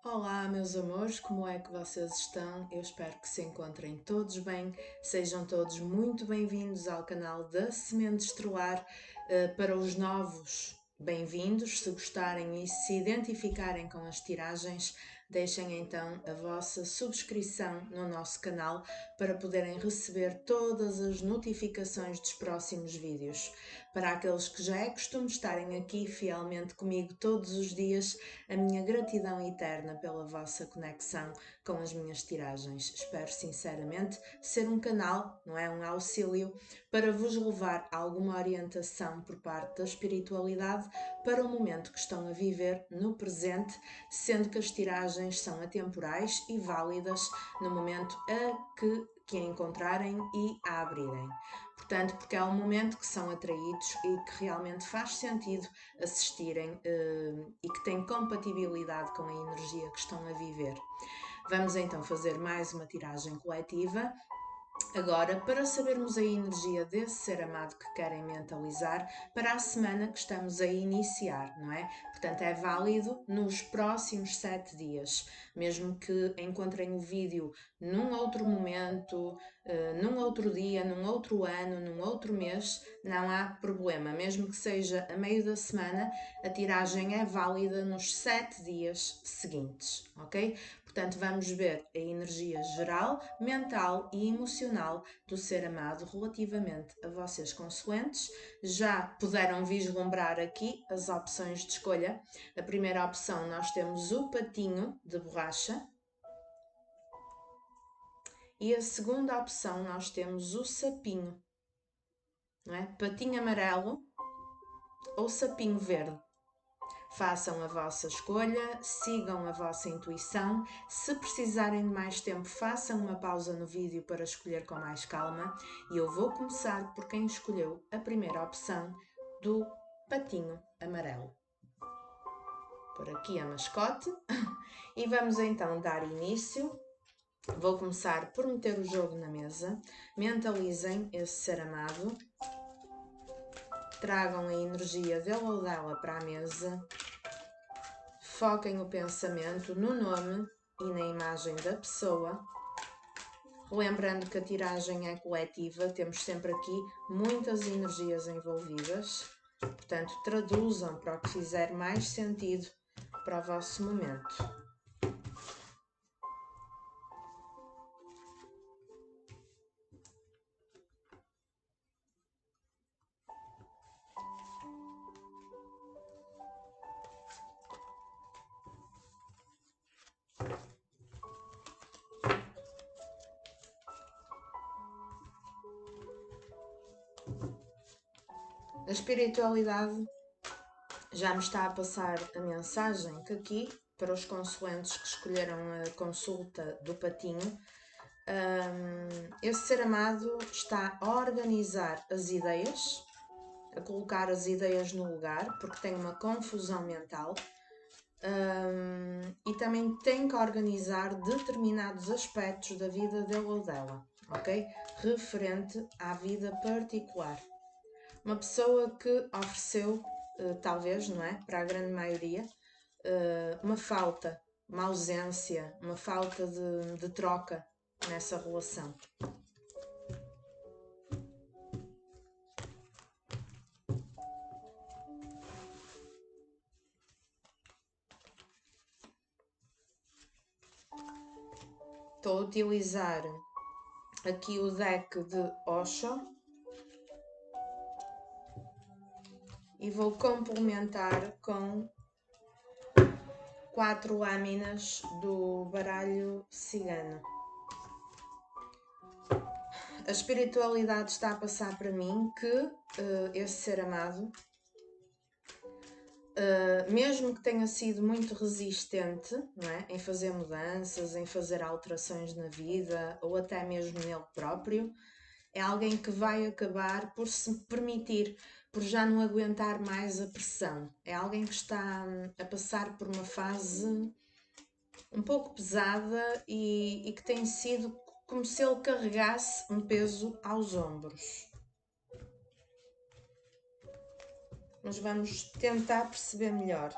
Olá, meus amores, como é que vocês estão? Eu espero que se encontrem todos bem. Sejam todos muito bem-vindos ao canal da Semente Estrelar. Para os novos, bem-vindos. Se gostarem e se identificarem com as tiragens, deixem então a vossa subscrição no nosso canal para poderem receber todas as notificações dos próximos vídeos. Para aqueles que já é costume estarem aqui fielmente comigo todos os dias, a minha gratidão eterna pela vossa conexão com as minhas tiragens. Espero sinceramente ser um canal, não é um auxílio, para vos levar alguma orientação por parte da espiritualidade para o momento que estão a viver no presente, sendo que as tiragens são atemporais e válidas no momento que a encontrarem e a abrirem. Portanto, porque é um momento que são atraídos e que realmente faz sentido assistirem e que têm compatibilidade com a energia que estão a viver. Vamos então fazer mais uma tiragem coletiva. Agora, para sabermos a energia desse ser amado que querem mentalizar para a semana que estamos a iniciar, não é? Portanto, é válido nos próximos 7 dias. Mesmo que encontrem o vídeo num outro momento, num outro dia, num outro ano, num outro mês, não há problema. Mesmo que seja a meio da semana, a tiragem é válida nos 7 dias seguintes, ok? Portanto, vamos ver a energia geral, mental e emocional do ser amado relativamente a vocês consoantes. Já puderam vislumbrar aqui as opções de escolha. A primeira opção nós temos o patinho de borracha. E a segunda opção nós temos o sapinho, não é? Patinho amarelo ou sapinho verde. Façam a vossa escolha, sigam a vossa intuição. Se precisarem de mais tempo, façam uma pausa no vídeo para escolher com mais calma. E eu vou começar por quem escolheu a primeira opção do patinho amarelo. Por aqui a mascote. E vamos então dar início. Vou começar por meter o jogo na mesa. Mentalizem esse ser amado. Tragam a energia dele ou dela para a mesa. Foquem o pensamento no nome e na imagem da pessoa. Lembrando que a tiragem é coletiva, temos sempre aqui muitas energias envolvidas. Portanto, traduzam para o que fizer mais sentido para o vosso momento. A espiritualidade já me está a passar a mensagem que aqui, para os consoantes que escolheram a consulta do patinho, esse ser amado está a organizar as ideias, a colocar as ideias no lugar, porque tem uma confusão mental, e também tem que organizar determinados aspectos da vida dele ou dela, ok? Referente à vida particular. Uma pessoa que ofereceu, talvez, não é? Para a grande maioria, uma falta, uma ausência, uma falta de troca nessa relação. Estou a utilizar aqui o deck de Osho e vou complementar com 4 lâminas do baralho cigano. A espiritualidade está a passar para mim que esse ser amado, mesmo que tenha sido muito resistente, não é? Em fazer mudanças, em fazer alterações na vida ou até mesmo nele próprio, é alguém que vai acabar por se permitir, por já não aguentar mais a pressão. É alguém que está a passar por uma fase um pouco pesada e que tem sido como se ele carregasse um peso aos ombros. Mas vamos tentar perceber melhor.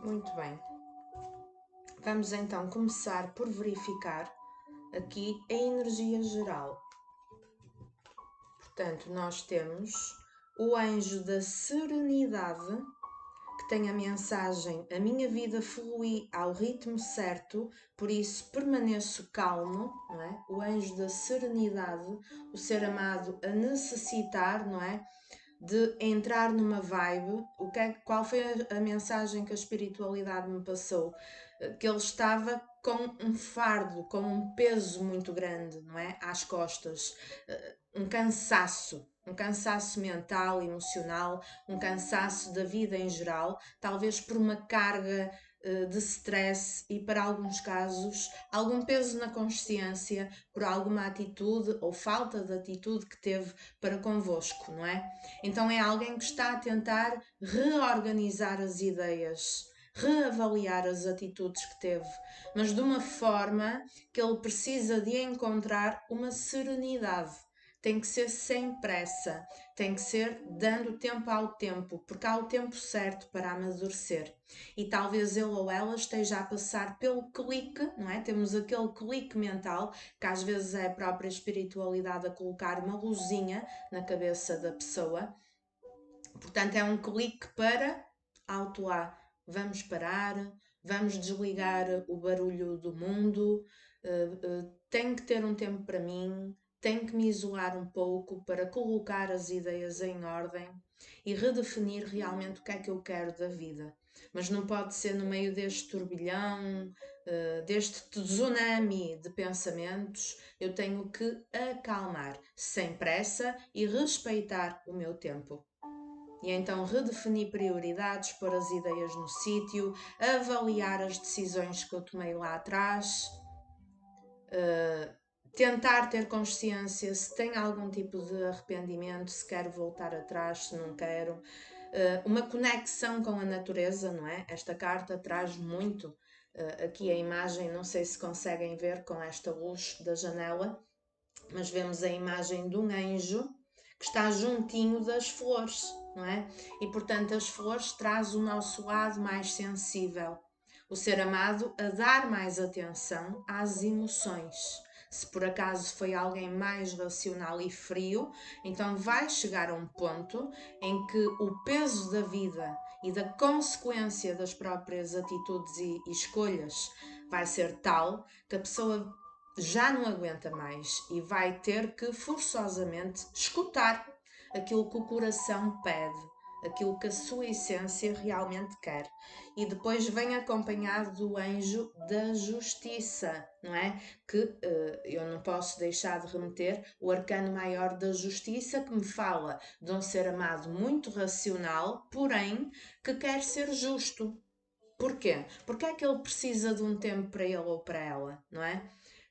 Muito bem. Vamos então começar por verificar aqui a energia geral. Portanto, nós temos o anjo da serenidade, que tem a mensagem: a minha vida flui ao ritmo certo, por isso permaneço calmo, não é? O anjo da serenidade, o ser amado a necessitar, não é? De entrar numa vibe. Qual foi a mensagem que a espiritualidade me passou? Que ele estava com um fardo, com um peso muito grande, não é? Às costas, um cansaço mental, emocional, um cansaço da vida em geral, talvez por uma carga de stress e, para alguns casos, algum peso na consciência por alguma atitude ou falta de atitude que teve para convosco, não é? Então é alguém que está a tentar reorganizar as ideias, reavaliar as atitudes que teve, mas de uma forma que ele precisa de encontrar uma serenidade. Tem que ser sem pressa, tem que ser dando tempo ao tempo, porque há o tempo certo para amadurecer. E talvez ele ou ela esteja a passar pelo clique, não é? Temos aquele clique mental, que às vezes é a própria espiritualidade a colocar uma luzinha na cabeça da pessoa. Portanto, é um clique para alto lá. Vamos parar, vamos desligar o barulho do mundo, tenho que ter um tempo para mim, tenho que me isolar um pouco para colocar as ideias em ordem e redefinir realmente o que é que eu quero da vida. Mas não pode ser no meio deste turbilhão, deste tsunami de pensamentos. Eu tenho que acalmar, sem pressa, e respeitar o meu tempo. E então redefinir prioridades, pôr as ideias no sítio, avaliar as decisões que eu tomei lá atrás, tentar ter consciência se tem algum tipo de arrependimento, se quero voltar atrás, se não quero. Uma conexão com a natureza, não é? Esta carta traz muito. Aqui a imagem, não sei se conseguem ver com esta luz da janela, mas vemos a imagem de um anjo que está juntinho das flores, não é? E portanto as flores traz o nosso lado mais sensível, o ser amado a dar mais atenção às emoções. Se por acaso foi alguém mais racional e frio, então vai chegar a um ponto em que o peso da vida e da consequência das próprias atitudes e escolhas vai ser tal que a pessoa já não aguenta mais e vai ter que forçosamente escutar aquilo que o coração pede, aquilo que a sua essência realmente quer. E depois vem acompanhado do anjo da justiça, não é? Que eu não posso deixar de remeter o arcano maior da justiça, que me fala de um ser amado muito racional, porém que quer ser justo. Porquê? Porque é que ele precisa de um tempo para ele ou para ela, não é?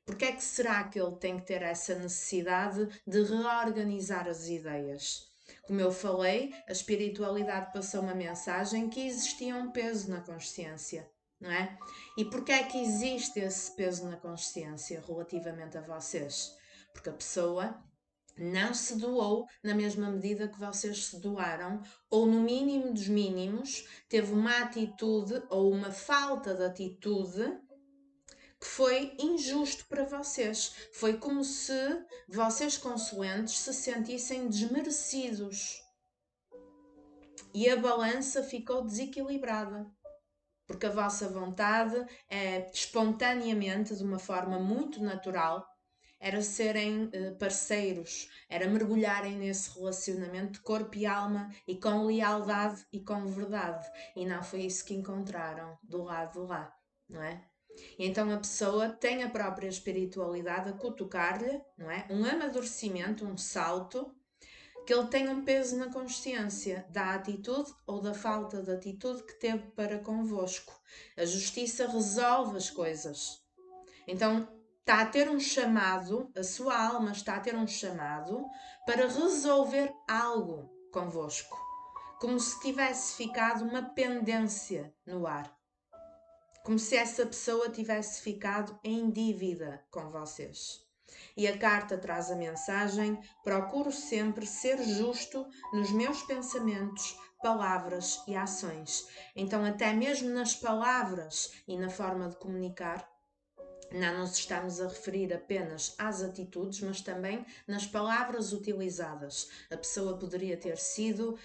Porque é que será que ele tem que ter essa necessidade de reorganizar as ideias? Como eu falei, a espiritualidade passou uma mensagem que existia um peso na consciência, não é? E porquê é que existe esse peso na consciência relativamente a vocês? Porque a pessoa não se doou na mesma medida que vocês se doaram, ou no mínimo dos mínimos, teve uma atitude ou uma falta de atitude que foi injusto para vocês. Foi como se vocês, consoantes, se sentissem desmerecidos. E a balança ficou desequilibrada. Porque a vossa vontade é espontaneamente, de uma forma muito natural, era serem parceiros, era mergulharem nesse relacionamento de corpo e alma e com lealdade e com verdade. E não foi isso que encontraram do lado de lá, não é? E então a pessoa tem a própria espiritualidade a cutucar-lhe, não é? Um amadurecimento, um salto, que ele tem um peso na consciência da atitude ou da falta de atitude que teve para convosco. A justiça resolve as coisas. Então está a ter um chamado, a sua alma está a ter um chamado para resolver algo convosco, como se tivesse ficado uma pendência no ar, como se essa pessoa tivesse ficado em dívida com vocês. E a carta traz a mensagem: procuro sempre ser justo nos meus pensamentos, palavras e ações. Então, até mesmo nas palavras e na forma de comunicar, não nos estamos a referir apenas às atitudes, mas também nas palavras utilizadas. A pessoa poderia ter sido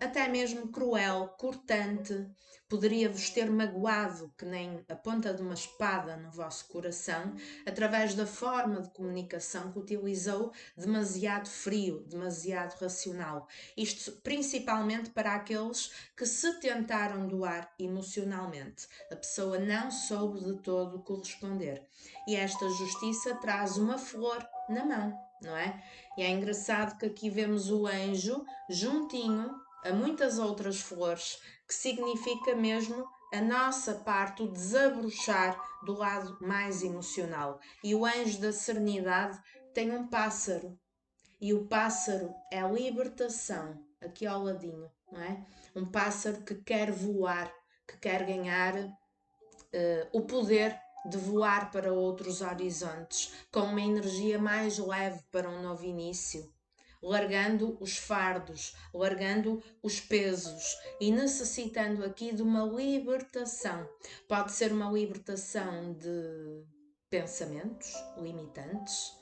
até mesmo cruel, cortante, poderia vos ter magoado, que nem a ponta de uma espada no vosso coração, através da forma de comunicação que utilizou, demasiado frio, demasiado racional. Isto principalmente para aqueles que se tentaram doar emocionalmente. A pessoa não soube de todo corresponder. E esta justiça traz uma flor na mão, não é? E é engraçado que aqui vemos o anjo juntinho a muitas outras flores, que significa mesmo a nossa parte, o desabrochar do lado mais emocional. E o anjo da serenidade tem um pássaro, e o pássaro é a libertação, aqui ao ladinho, não é? Um pássaro que quer voar, que quer ganhar o poder de voar para outros horizontes, com uma energia mais leve para um novo início, largando os fardos, largando os pesos e necessitando aqui de uma libertação. Pode ser uma libertação de pensamentos limitantes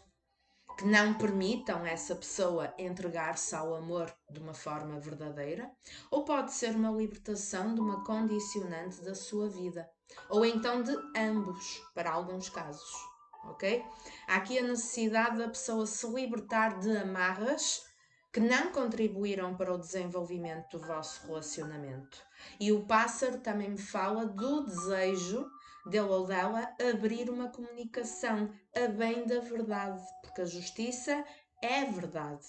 que não permitam essa pessoa entregar-se ao amor de uma forma verdadeira, ou pode ser uma libertação de uma condicionante da sua vida, ou então de ambos, para alguns casos, ok? Há aqui a necessidade da pessoa se libertar de amarras que não contribuíram para o desenvolvimento do vosso relacionamento. E o pássaro também me fala do desejo dele ou dela abrir uma comunicação a bem da verdade, porque a justiça é verdade.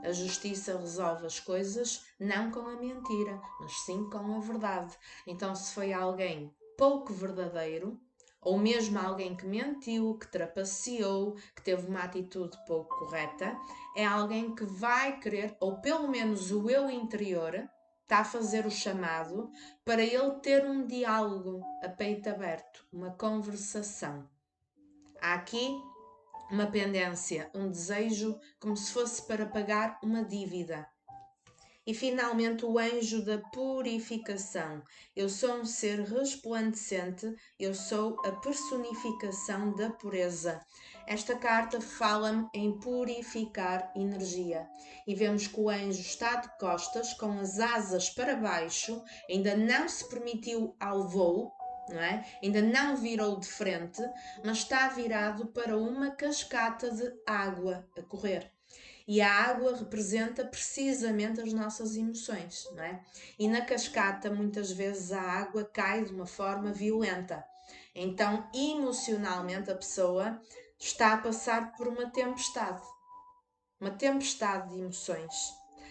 A justiça resolve as coisas não com a mentira, mas sim com a verdade. Então, se foi alguém pouco verdadeiro, ou mesmo alguém que mentiu, que trapaceou, que teve uma atitude pouco correta, é alguém que vai querer, ou pelo menos o eu interior, está a fazer o chamado para ele ter um diálogo a peito aberto, uma conversação. Há aqui uma pendência, um desejo, como se fosse para pagar uma dívida. E finalmente o anjo da purificação. Eu sou um ser resplandecente, eu sou a personificação da pureza. Esta carta fala-me em purificar energia. E vemos que o anjo está de costas, com as asas para baixo, ainda não se permitiu ao voo, não é? Ainda não virou de frente, mas está virado para uma cascata de água a correr. E a água representa precisamente as nossas emoções, não é? E na cascata, muitas vezes, a água cai de uma forma violenta. Então, emocionalmente, a pessoa está a passar por uma tempestade de emoções.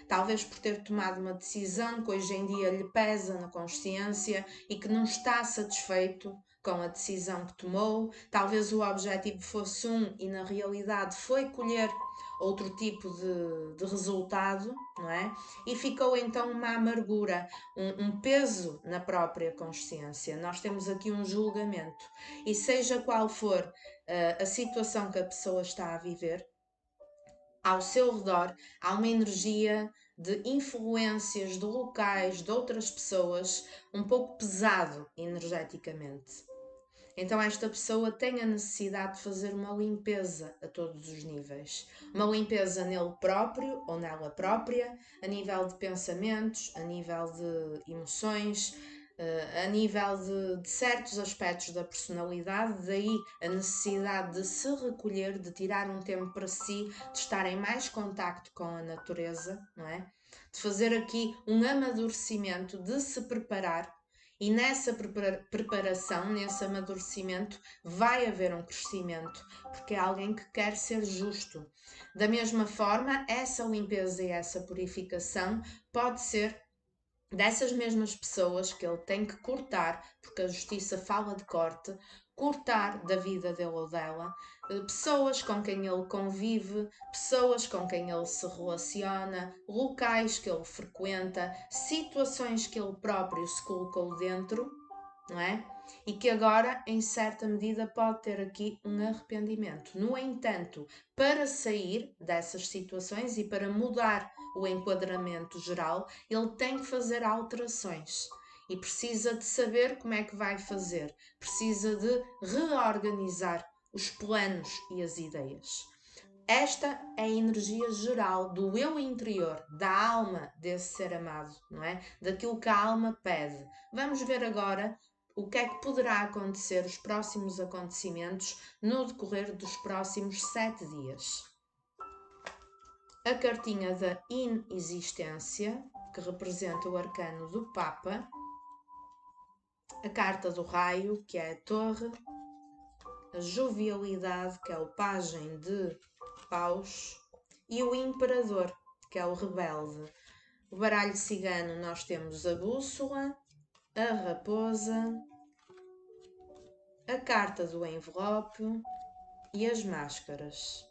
Talvez por ter tomado uma decisão que hoje em dia lhe pesa na consciência e que não está satisfeito com a decisão que tomou. Talvez o objetivo fosse um e na realidade foi colher outro tipo de resultado, não é? E ficou então uma amargura, um peso na própria consciência. Nós temos aqui um julgamento. E seja qual for a situação que a pessoa está a viver, ao seu redor há uma energia de influências de locais, de outras pessoas, um pouco pesado energeticamente. Então esta pessoa tem a necessidade de fazer uma limpeza a todos os níveis. Uma limpeza nele próprio ou nela própria, a nível de pensamentos, a nível de emoções, a nível de certos aspectos da personalidade, daí a necessidade de se recolher, de tirar um tempo para si, de estar em mais contacto com a natureza, não é? De fazer aqui um amadurecimento, de se preparar. E nessa preparação, nesse amadurecimento, vai haver um crescimento, porque é alguém que quer ser justo. Da mesma forma, essa limpeza e essa purificação pode ser dessas mesmas pessoas que ele tem que cortar, porque a justiça fala de corte, cortar da vida dele ou dela, pessoas com quem ele convive, pessoas com quem ele se relaciona, locais que ele frequenta, situações que ele próprio se colocou dentro, não é? e que agora, em certa medida, pode ter aqui um arrependimento. No entanto, para sair dessas situações e para mudar o enquadramento geral, ele tem que fazer alterações e precisa de saber como é que vai fazer, precisa de reorganizar os planos e as ideias. Esta é a energia geral do eu interior, da alma desse ser amado, não é? Daquilo que a alma pede. Vamos ver agora o que é que poderá acontecer, os próximos acontecimentos no decorrer dos próximos 7 dias. A cartinha da inexistência, que representa o arcano do Papa. A carta do raio, que é a torre. A jovialidade, que é o pajem de paus, e o imperador, que é o rebelde. O baralho cigano nós temos a bússola, a raposa, a carta do envelope e as máscaras.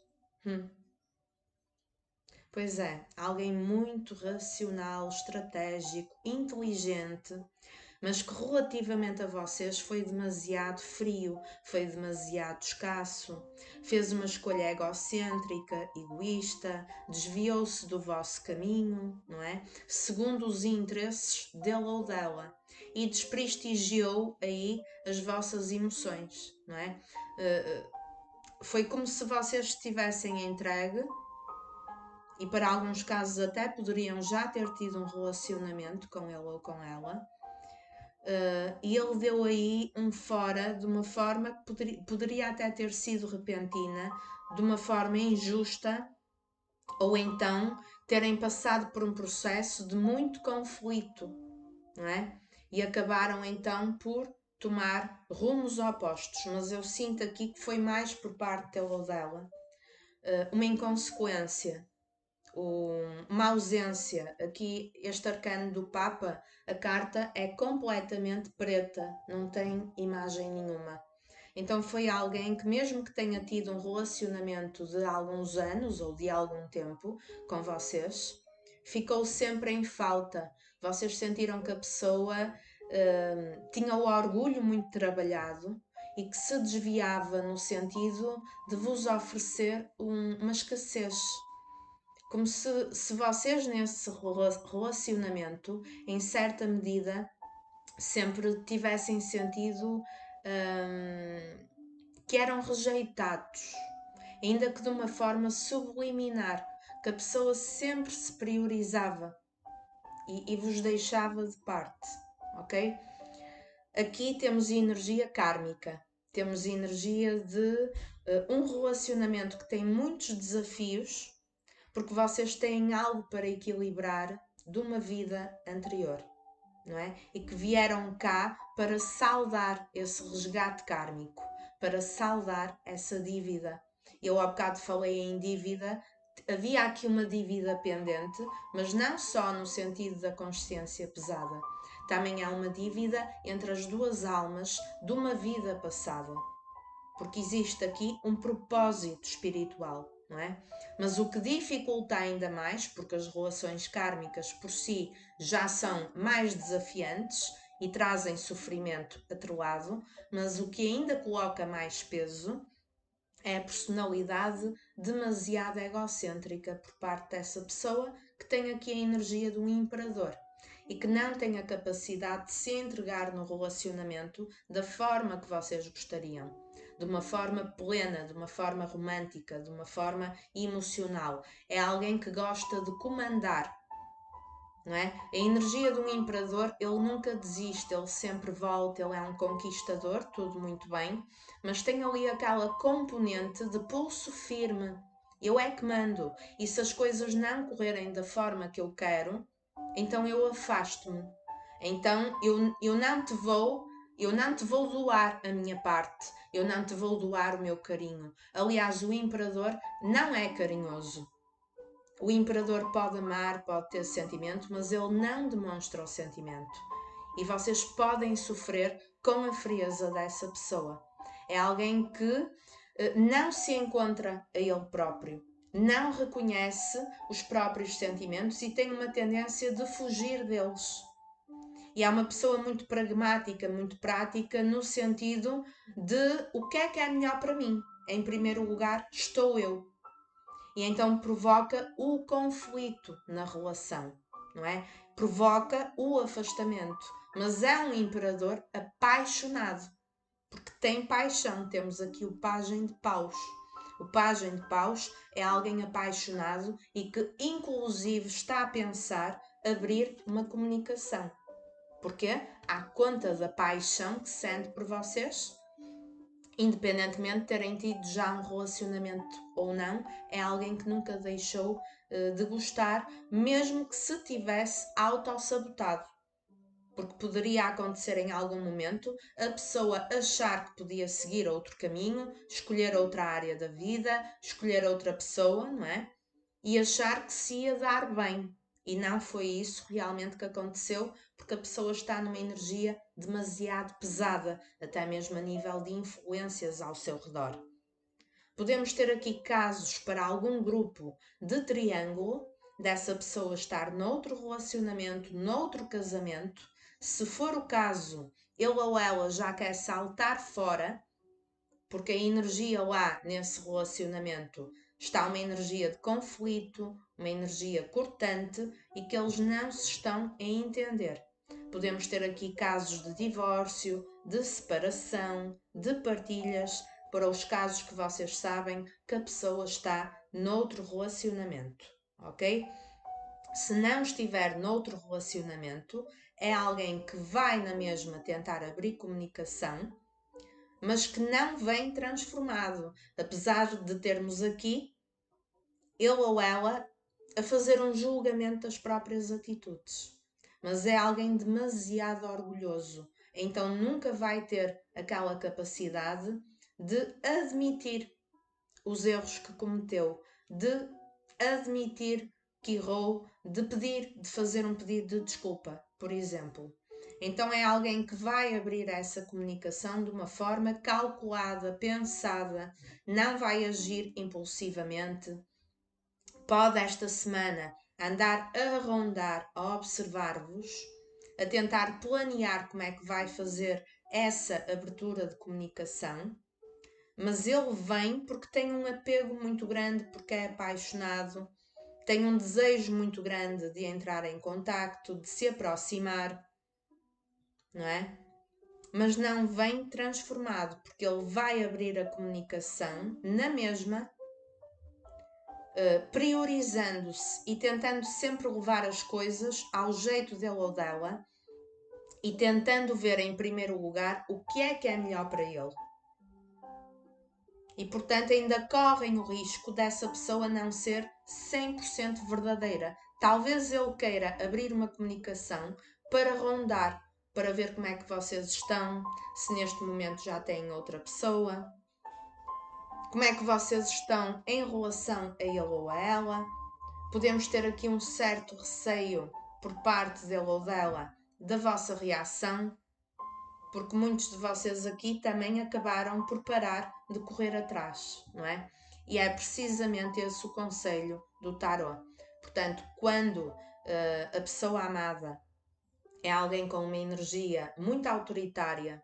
Pois é, alguém muito racional, estratégico, inteligente, mas que relativamente a vocês foi demasiado frio, foi demasiado escasso, fez uma escolha egocêntrica, egoísta, desviou-se do vosso caminho, não é? Segundo os interesses dele ou dela, e desprestigiou aí as vossas emoções, não é? Foi como se vocês tivessem entregue, e para alguns casos até poderiam já ter tido um relacionamento com ele ou com ela, e ele deu aí um fora de uma forma que poderia até ter sido repentina, de uma forma injusta, ou então terem passado por um processo de muito conflito, não é? E acabaram então por tomar rumos opostos, mas eu sinto aqui que foi mais por parte dele ou dela, uma inconsequência, uma ausência. Aqui, este arcano do Papa, a carta é completamente preta, não tem imagem nenhuma. Então foi alguém que, mesmo que tenha tido um relacionamento de alguns anos ou de algum tempo com vocês, ficou sempre em falta. Vocês sentiram que a pessoa tinha o orgulho muito trabalhado e que se desviava no sentido de vos oferecer uma escassez. Como se vocês nesse relacionamento, em certa medida, sempre tivessem sentido que eram rejeitados, ainda que de uma forma subliminar, que a pessoa sempre se priorizava e vos deixava de parte, ok? Aqui temos energia kármica, temos energia de um relacionamento que tem muitos desafios, porque vocês têm algo para equilibrar de uma vida anterior, não é? E que vieram cá para saldar esse resgate kármico, para saldar essa dívida. Eu há bocado falei em dívida, havia aqui uma dívida pendente, mas não só no sentido da consciência pesada, também há uma dívida entre as duas almas de uma vida passada, porque existe aqui um propósito espiritual, não é? Mas o que dificulta ainda mais, porque as relações kármicas por si já são mais desafiantes e trazem sofrimento atrelado, mas o que ainda coloca mais peso é a personalidade demasiado egocêntrica por parte dessa pessoa, que tem aqui a energia de um imperador e que não tem a capacidade de se entregar no relacionamento da forma que vocês gostariam, de uma forma plena, de uma forma romântica, de uma forma emocional. É alguém que gosta de comandar, não é? A energia de um imperador, ele nunca desiste, ele sempre volta, ele é um conquistador, tudo muito bem, mas tem ali aquela componente de pulso firme. Eu é que mando, e se as coisas não correrem da forma que eu quero, então eu afasto-me. Então eu não te vou doar a minha parte, eu não te vou doar o meu carinho. Aliás, o imperador não é carinhoso. O imperador pode amar, pode ter sentimento, mas ele não demonstra o sentimento. E vocês podem sofrer com a frieza dessa pessoa. É alguém que não se encontra a ele próprio, não reconhece os próprios sentimentos e tem uma tendência de fugir deles. E é uma pessoa muito pragmática, muito prática, no sentido de o que é melhor para mim. Em primeiro lugar, estou eu. E então provoca o conflito na relação, não é? Provoca o afastamento. Mas é um imperador apaixonado, porque tem paixão. Temos aqui o pajem de paus. O pajem de paus é alguém apaixonado e que inclusive está a pensar abrir uma comunicação. Porquê? À conta da paixão que sente por vocês, independentemente de terem tido já um relacionamento ou não, é alguém que nunca deixou de gostar, mesmo que se tivesse autossabotado. Porque poderia acontecer em algum momento a pessoa achar que podia seguir outro caminho, escolher outra área da vida, escolher outra pessoa, não é? E achar que se ia dar bem. E não foi isso realmente que aconteceu, porque a pessoa está numa energia demasiado pesada, até mesmo a nível de influências ao seu redor. Podemos ter aqui casos para algum grupo de triângulo, dessa pessoa estar noutro relacionamento, noutro casamento. Se for o caso, ele ou ela já quer saltar fora, porque a energia lá nesse relacionamento está uma energia de conflito, uma energia cortante e que eles não se estão a entender. Podemos ter aqui casos de divórcio, de separação, de partilhas, para os casos que vocês sabem que a pessoa está noutro relacionamento, ok? Se não estiver noutro relacionamento, é alguém que vai na mesma tentar abrir comunicação, mas que não vem transformado, apesar de termos aqui ele ou ela a fazer um julgamento das próprias atitudes. Mas é alguém demasiado orgulhoso, então nunca vai ter aquela capacidade de admitir os erros que cometeu, de admitir que errou, de pedir, de fazer um pedido de desculpa, por exemplo. Então é alguém que vai abrir essa comunicação de uma forma calculada, pensada, não vai agir impulsivamente. Pode esta semana andar a rondar, a observar-vos, a tentar planear como é que vai fazer essa abertura de comunicação, mas ele vem porque tem um apego muito grande, porque é apaixonado, tem um desejo muito grande de entrar em contacto, de se aproximar, não é? Mas não vem transformado, porque ele vai abrir a comunicação na mesma, priorizando-se e tentando sempre levar as coisas ao jeito dele ou dela e tentando ver em primeiro lugar o que é melhor para ele. E portanto ainda correm o risco dessa pessoa não ser 100% verdadeira. Talvez ele queira abrir uma comunicação para rondar, para ver como é que vocês estão, se neste momento já têm outra pessoa, como é que vocês estão em relação a ele ou a ela. Podemos ter aqui um certo receio por parte dele ou dela da vossa reação, porque muitos de vocês aqui também acabaram por parar de correr atrás, não é? E é precisamente esse o conselho do tarot. Portanto, quando a pessoa amada é alguém com uma energia muito autoritária,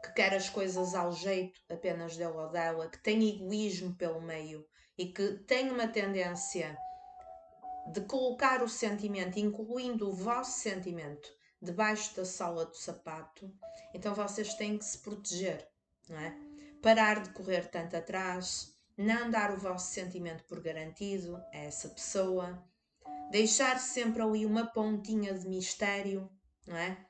que quer as coisas ao jeito apenas dele ou dela, que tem egoísmo pelo meio e que tem uma tendência de colocar o sentimento, incluindo o vosso sentimento, debaixo da sola do sapato, então vocês têm que se proteger, não é? Parar de correr tanto atrás, não dar o vosso sentimento por garantido a essa pessoa, deixar sempre ali uma pontinha de mistério, não é?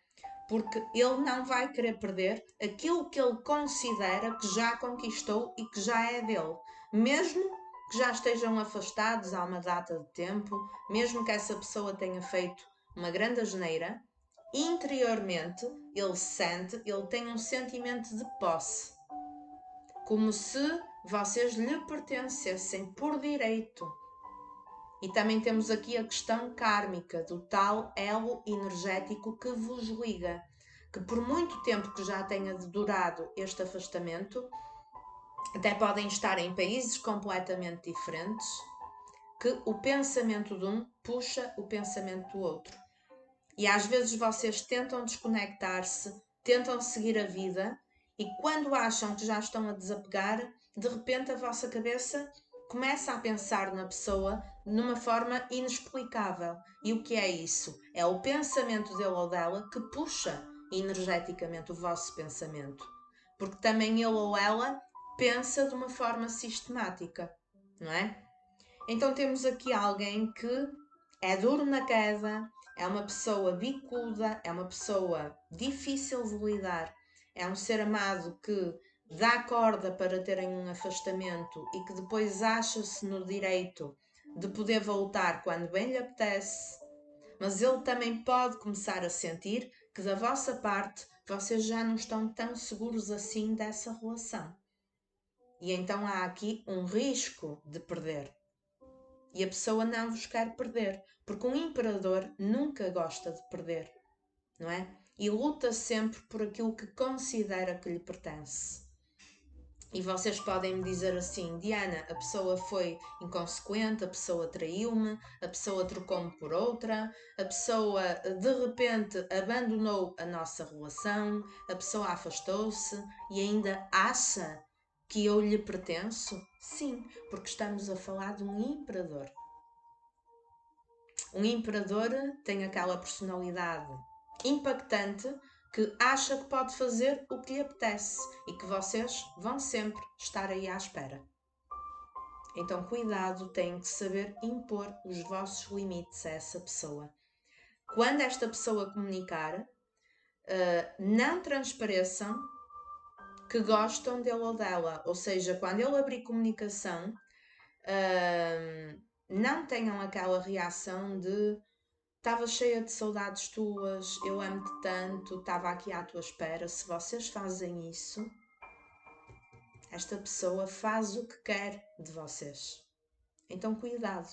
Porque ele não vai querer perder aquilo que ele considera que já conquistou e que já é dele, mesmo que já estejam afastados há uma data de tempo, mesmo que essa pessoa tenha feito uma grande asneira, interiormente ele sente, ele tem um sentimento de posse, como se vocês lhe pertencessem por direito. E também temos aqui a questão kármica do tal elo energético que vos liga, que por muito tempo que já tenha durado este afastamento, até podem estar em países completamente diferentes, que o pensamento de um puxa o pensamento do outro. E às vezes vocês tentam desconectar-se, tentam seguir a vida e quando acham que já estão a desapegar, de repente a vossa cabeça começa a pensar na pessoa numa forma inexplicável. E o que é isso? É o pensamento dele ou dela que puxa energeticamente o vosso pensamento. Porque também ele ou ela pensa de uma forma sistemática, não é? Então temos aqui alguém que é duro na queda, é uma pessoa bicuda, é uma pessoa difícil de lidar, é um ser amado que dá corda para terem um afastamento e que depois acha-se no direito de poder voltar quando bem lhe apetece, mas ele também pode começar a sentir que da vossa parte vocês já não estão tão seguros assim dessa relação. E então há aqui um risco de perder. E a pessoa não vos quer perder, porque um imperador nunca gosta de perder, não é? E luta sempre por aquilo que considera que lhe pertence. E vocês podem me dizer assim: Diana, a pessoa foi inconsequente, a pessoa traiu-me, a pessoa trocou-me por outra, a pessoa de repente abandonou a nossa relação, a pessoa afastou-se e ainda acha que eu lhe pertenço? Sim, porque estamos a falar de um imperador. Um imperador tem aquela personalidade impactante que acha que pode fazer o que lhe apetece e que vocês vão sempre estar aí à espera. Então, cuidado, têm que saber impor os vossos limites a essa pessoa. Quando esta pessoa comunicar, não transpareçam que gostam dele ou dela. Ou seja, quando ele abrir comunicação, não tenham aquela reação de estava cheia de saudades tuas, eu amo-te tanto, estava aqui à tua espera. Se vocês fazem isso, esta pessoa faz o que quer de vocês. Então, cuidado.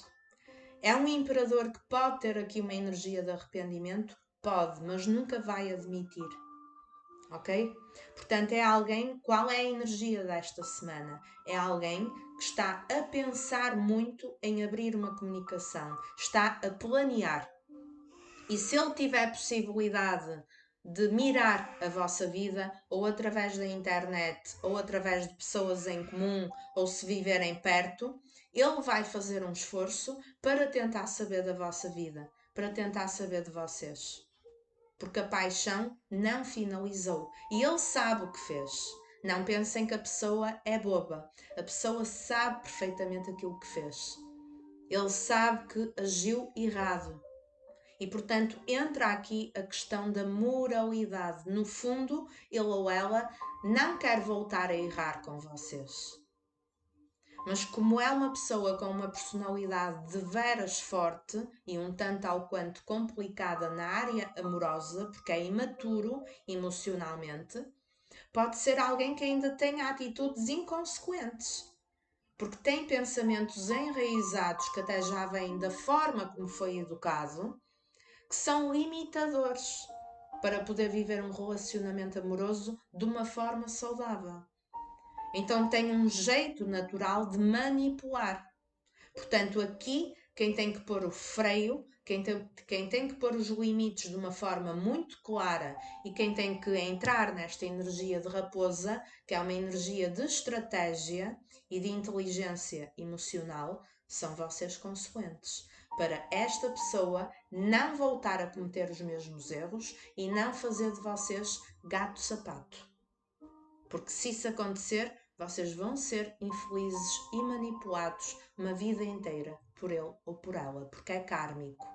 É um imperador que pode ter aqui uma energia de arrependimento? Pode, mas nunca vai admitir. Ok? Portanto, é alguém. Qual é a energia desta semana? É alguém que está a pensar muito em abrir uma comunicação, está a planear. E se ele tiver possibilidade de mirar a vossa vida, ou através da internet, ou através de pessoas em comum, ou se viverem perto, ele vai fazer um esforço para tentar saber da vossa vida, para tentar saber de vocês. Porque a paixão não finalizou. E ele sabe o que fez. Não pensem que a pessoa é boba. A pessoa sabe perfeitamente aquilo que fez. Ele sabe que agiu errado. E, portanto, entra aqui a questão da moralidade. No fundo, ele ou ela não quer voltar a errar com vocês. Mas como é uma pessoa com uma personalidade de veras forte e um tanto ao quanto complicada na área amorosa, porque é imaturo emocionalmente, pode ser alguém que ainda tenha atitudes inconsequentes. Porque tem pensamentos enraizados que até já vêm da forma como foi educado, que são limitadores para poder viver um relacionamento amoroso de uma forma saudável. Então tem um jeito natural de manipular. Portanto, aqui quem tem que pôr o freio, quem tem que pôr os limites de uma forma muito clara e quem tem que entrar nesta energia de raposa, que é uma energia de estratégia e de inteligência emocional, são vocês consequentes. Para esta pessoa não voltar a cometer os mesmos erros e não fazer de vocês gato-sapato. Porque se isso acontecer, vocês vão ser infelizes e manipulados uma vida inteira por ele ou por ela, porque é kármico.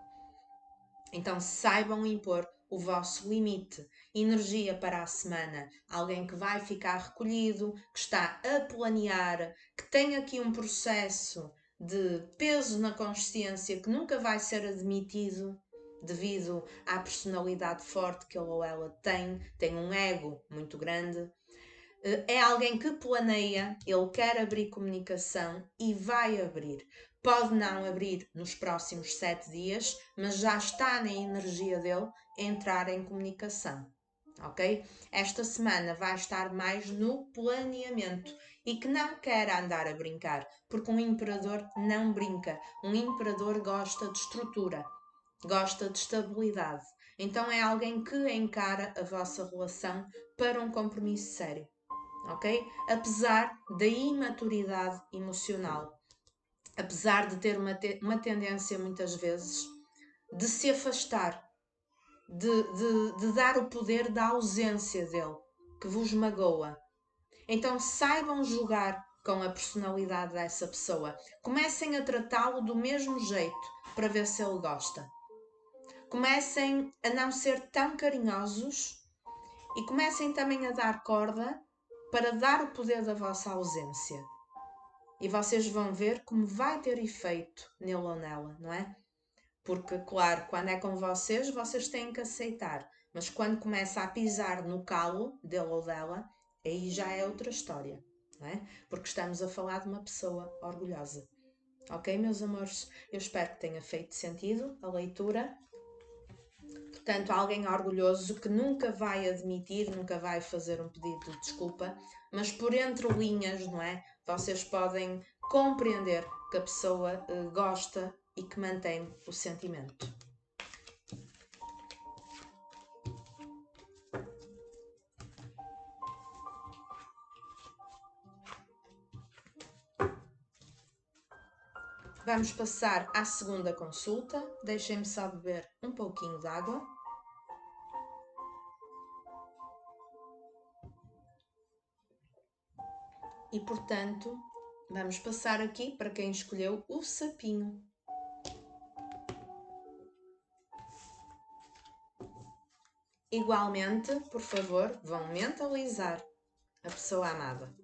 Então saibam impor o vosso limite. Energia para a semana. Alguém que vai ficar recolhido, que está a planear, que tem aqui um processo de peso na consciência que nunca vai ser admitido devido à personalidade forte que ele ou ela tem um ego muito grande. É alguém que planeia, ele quer abrir comunicação e vai abrir. Pode não abrir nos próximos 7 dias, mas já está na energia dele entrar em comunicação. Ok? Esta semana vai estar mais no planeamento e que não quer andar a brincar, porque um imperador não brinca. Um imperador gosta de estrutura, gosta de estabilidade. Então é alguém que encara a vossa relação para um compromisso sério, ok? Apesar da imaturidade emocional, apesar de ter uma tendência muitas vezes de se afastar, de dar o poder da ausência dele, que vos magoa. Então saibam jogar com a personalidade dessa pessoa. Comecem a tratá-lo do mesmo jeito para ver se ele gosta. Comecem a não ser tão carinhosos e comecem também a dar corda para dar o poder da vossa ausência. E vocês vão ver como vai ter efeito nele ou nela, não é? Porque, claro, quando é com vocês, vocês têm que aceitar. Mas quando começa a pisar no calo dele ou dela, aí já é outra história, não é? Porque estamos a falar de uma pessoa orgulhosa. Ok, meus amores? Eu espero que tenha feito sentido a leitura. Portanto, alguém orgulhoso que nunca vai admitir, nunca vai fazer um pedido de desculpa, mas por entre linhas, não é? Vocês podem compreender que a pessoa gosta e que mantém o sentimento. Vamos passar à segunda consulta. Deixem-me só beber um pouquinho de água. E, portanto, vamos passar aqui para quem escolheu o sapinho. Igualmente, por favor, vão mentalizar a pessoa amada.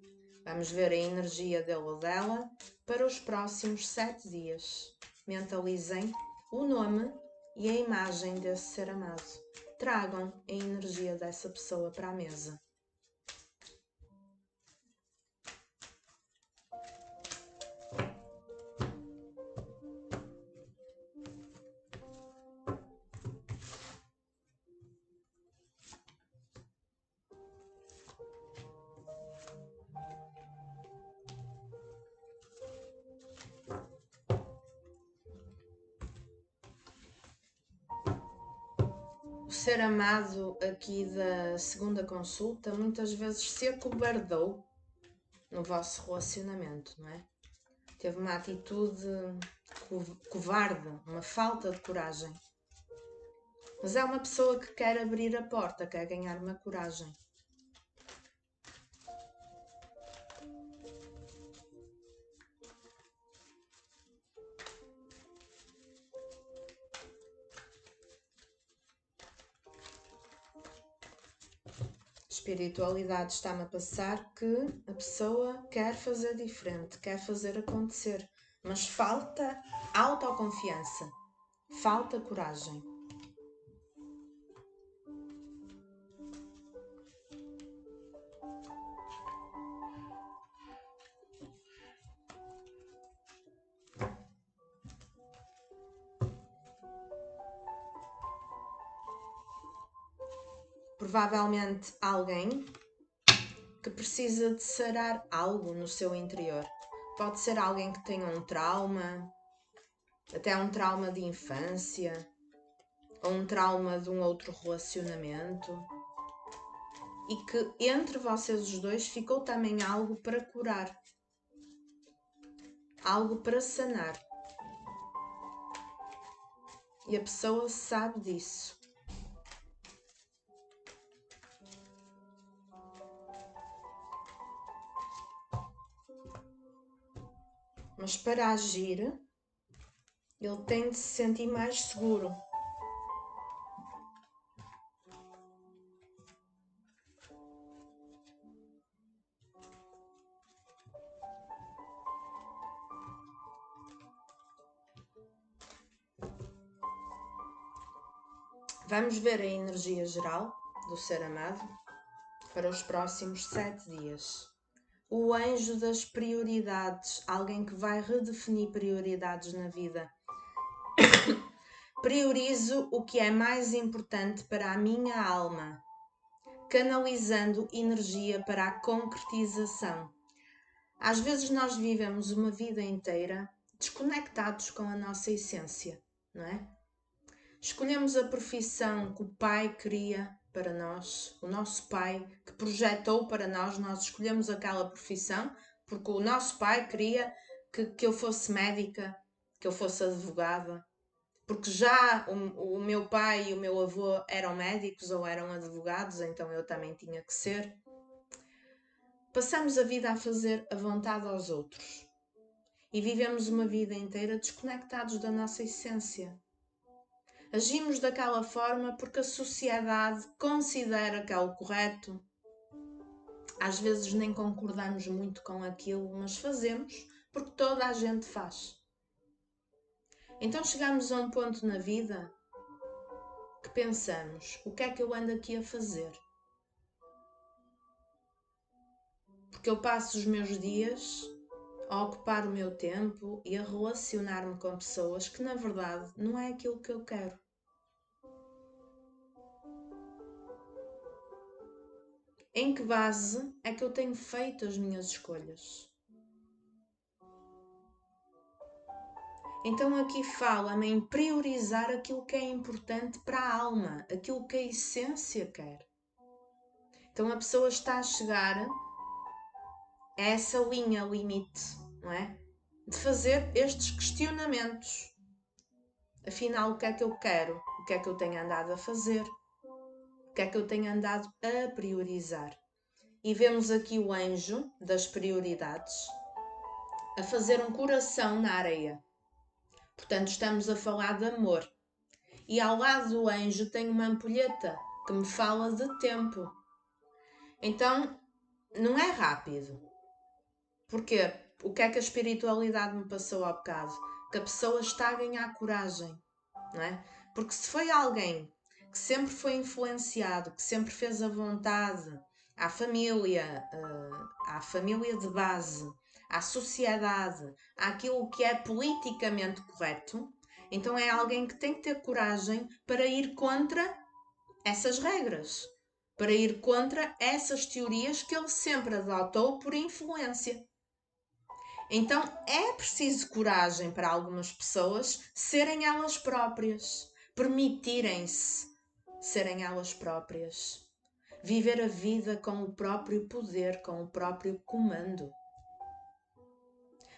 Vamos ver a energia dele ou dela para os próximos 7 dias. Mentalizem o nome e a imagem desse ser amado. Tragam a energia dessa pessoa para a mesa. O ser amado aqui da segunda consulta muitas vezes se acobardou no vosso relacionamento, não é? Teve uma atitude covarde, uma falta de coragem. Mas é uma pessoa que quer abrir a porta, quer ganhar uma coragem. Espiritualidade está-me a passar que a pessoa quer fazer diferente, quer fazer acontecer, mas falta autoconfiança, falta coragem. Provavelmente alguém que precisa de sarar algo no seu interior. Pode ser alguém que tenha um trauma, até um trauma de infância, ou um trauma de um outro relacionamento. E que entre vocês os dois ficou também algo para curar, algo para sanar. E a pessoa sabe disso. Mas para agir, ele tem de se sentir mais seguro. Vamos ver a energia geral do ser amado para os próximos 7 dias. O anjo das prioridades, alguém que vai redefinir prioridades na vida. Priorizo o que é mais importante para a minha alma, canalizando energia para a concretização. Às vezes nós vivemos uma vida inteira desconectados com a nossa essência, não é? Escolhemos a profissão que o pai queria para nós, o nosso pai que projetou para nós, nós escolhemos aquela profissão porque o nosso pai queria que eu fosse médica, que eu fosse advogada, porque já o meu pai e o meu avô eram médicos ou eram advogados, então eu também tinha que ser. Passamos a vida a fazer a vontade aos outros e vivemos uma vida inteira desconectados da nossa essência. Agimos daquela forma porque a sociedade considera que é o correto. Às vezes nem concordamos muito com aquilo, mas fazemos porque toda a gente faz. Então chegamos a um ponto na vida que pensamos: o que é que eu ando aqui a fazer? Porque eu passo os meus dias a ocupar o meu tempo e a relacionar-me com pessoas que na verdade não é aquilo que eu quero. Em que base é que eu tenho feito as minhas escolhas? Então aqui fala-me em priorizar aquilo que é importante para a alma, aquilo que a essência quer. Então a pessoa está a chegar a essa linha limite, não é? De fazer estes questionamentos. Afinal, o que é que eu quero? O que é que eu tenho andado a fazer? O que é que eu tenho andado a priorizar? E vemos aqui o anjo das prioridades a fazer um coração na areia. Portanto, estamos a falar de amor. E ao lado do anjo tem uma ampulheta que me fala de tempo. Então, não é rápido. Porquê? O que é que a espiritualidade me passou ao bocado? Que a pessoa está a ganhar coragem, não é? Porque se foi alguém que sempre foi influenciado, que sempre fez a vontade à família de base, à sociedade, àquilo que é politicamente correto, então é alguém que tem que ter coragem para ir contra essas regras, para ir contra essas teorias que ele sempre adotou por influência. Então é preciso coragem para algumas pessoas serem elas próprias, permitirem-se serem elas próprias, viver a vida com o próprio poder, com o próprio comando.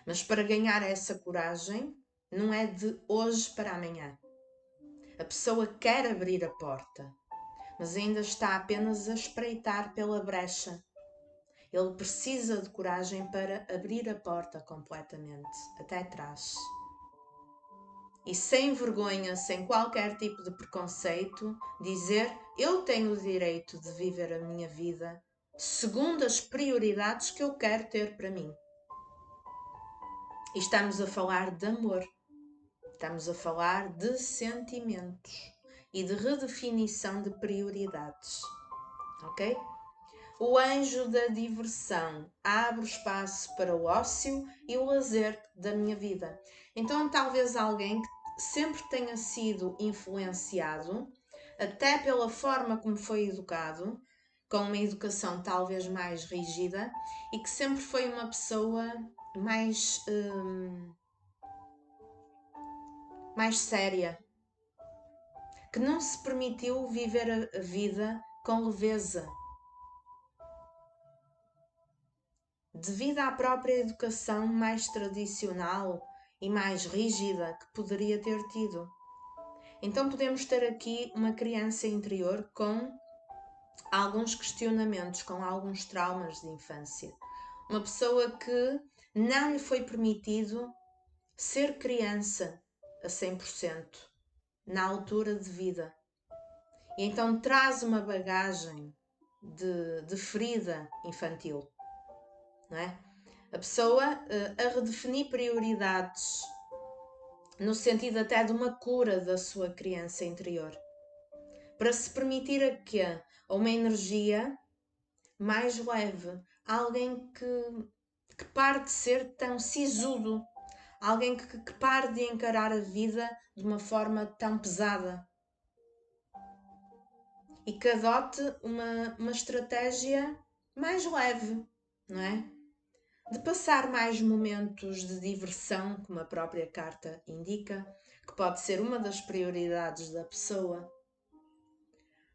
Mas para ganhar essa coragem, não é de hoje para amanhã. A pessoa quer abrir a porta, mas ainda está apenas a espreitar pela brecha. Ele precisa de coragem para abrir a porta completamente, até trás. E sem vergonha, sem qualquer tipo de preconceito, dizer: eu tenho o direito de viver a minha vida segundo as prioridades que eu quero ter para mim. E estamos a falar de amor, estamos a falar de sentimentos e de redefinição de prioridades, ok? O anjo da diversão abre o espaço para o ócio e o lazer da minha vida. Então, talvez alguém que sempre tenha sido influenciado, até pela forma como foi educado, com uma educação talvez mais rígida, e que sempre foi uma pessoa mais séria, que não se permitiu viver a vida com leveza, devido à própria educação mais tradicional e mais rígida que poderia ter tido. Então podemos ter aqui uma criança interior com alguns questionamentos, com alguns traumas de infância. Uma pessoa que não lhe foi permitido ser criança a 100% na altura de vida. E então traz uma bagagem de ferida infantil, não é? A pessoa a redefinir prioridades no sentido até de uma cura da sua criança interior, para se permitir a uma energia mais leve, alguém que pare de ser tão sisudo, alguém que pare de encarar a vida de uma forma tão pesada e que adote uma estratégia mais leve, não é? De passar mais momentos de diversão, como a própria carta indica, que pode ser uma das prioridades da pessoa.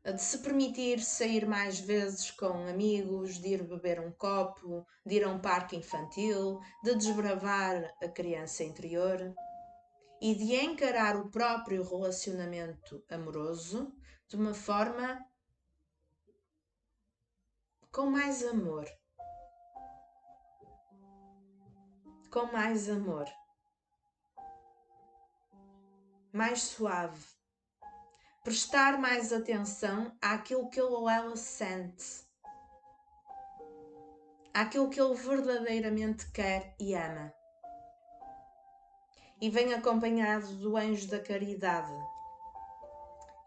A de se permitir sair mais vezes com amigos, de ir beber um copo, de ir a um parque infantil, de desbravar a criança interior e de encarar o próprio relacionamento amoroso de uma forma com mais amor. Com mais amor. Mais suave. Prestar mais atenção àquilo que ele ou ela sente. Àquilo que ele verdadeiramente quer e ama. E vem acompanhado do anjo da caridade.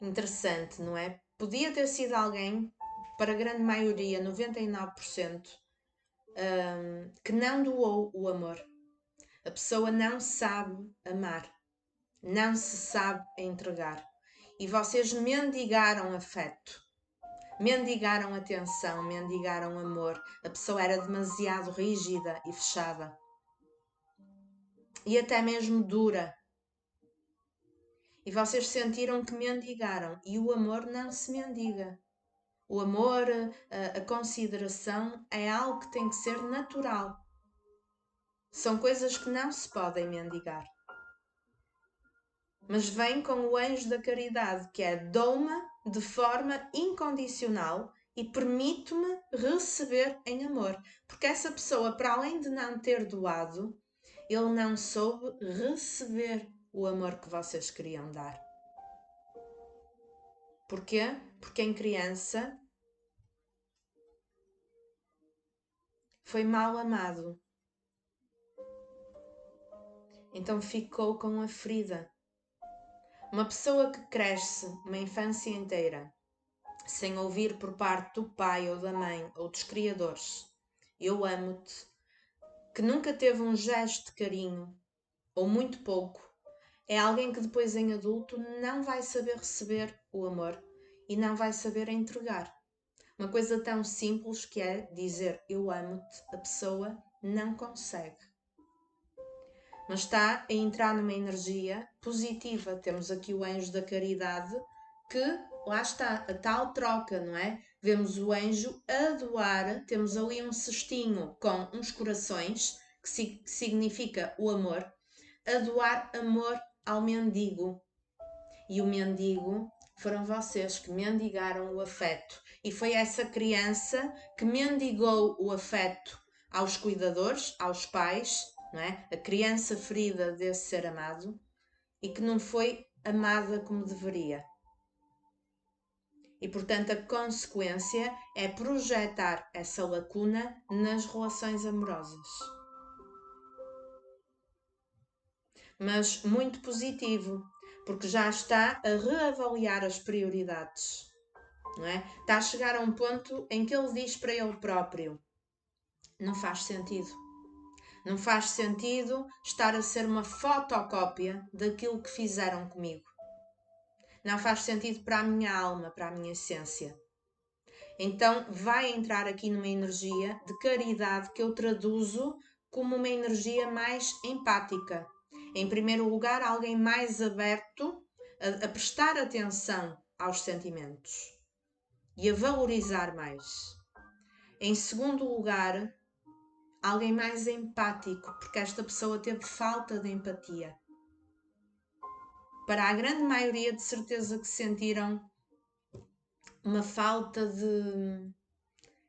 Interessante, não é? Podia ter sido alguém, para a grande maioria, 99%, que não doou o amor. A pessoa não sabe amar. Não se sabe entregar. E vocês mendigaram afeto. Mendigaram atenção, mendigaram amor. A pessoa era demasiado rígida e fechada. E até mesmo dura. E vocês sentiram que mendigaram. E o amor não se mendiga. O amor, a consideração é algo que tem que ser natural. São coisas que não se podem mendigar. Mas vem com o anjo da caridade, que é dou-me de forma incondicional e permito-me receber em amor. Porque essa pessoa, para além de não ter doado, ele não soube receber o amor que vocês queriam dar. Porquê? Porque em criança foi mal amado. Então ficou com a ferida. Uma pessoa que cresce uma infância inteira sem ouvir por parte do pai ou da mãe ou dos criadores eu amo-te, que nunca teve um gesto de carinho ou muito pouco, é alguém que depois em adulto não vai saber receber o amor e não vai saber entregar. Uma coisa tão simples que é dizer eu amo-te, a pessoa não consegue. Mas está a entrar numa energia positiva. Temos aqui o anjo da caridade, que lá está, a tal troca, não é? Vemos o anjo a doar, temos ali um cestinho com uns corações, que significa o amor, a doar amor ao mendigo. E o mendigo foram vocês que mendigaram o afeto. E foi essa criança que mendigou o afeto aos cuidadores, aos pais, não é? A criança ferida desse ser amado e que não foi amada como deveria. E portanto a consequência é projetar essa lacuna nas relações amorosas. Mas muito positivo, porque já está a reavaliar as prioridades. Não é? Está a chegar a um ponto em que ele diz para ele próprio: não faz sentido. Não faz sentido estar a ser uma fotocópia daquilo que fizeram comigo. Não faz sentido para a minha alma, para a minha essência. Então vai entrar aqui numa energia de caridade que eu traduzo como uma energia mais empática. Em primeiro lugar, alguém mais aberto a prestar atenção aos sentimentos e a valorizar mais. Em segundo lugar, alguém mais empático, porque esta pessoa teve falta de empatia. Para a grande maioria, de certeza que sentiram uma falta de...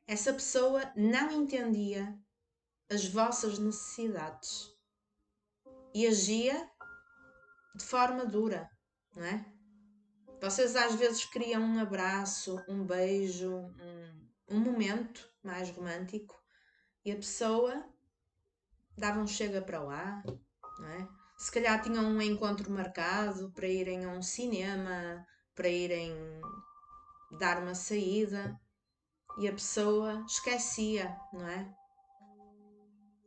Essa pessoa não entendia as vossas necessidades e agia de forma dura, não é? Vocês às vezes queriam um abraço, um beijo, um momento mais romântico e a pessoa dava um chega para lá, não é? Se calhar tinham um encontro marcado para irem a um cinema, para irem dar uma saída e a pessoa esquecia, não é?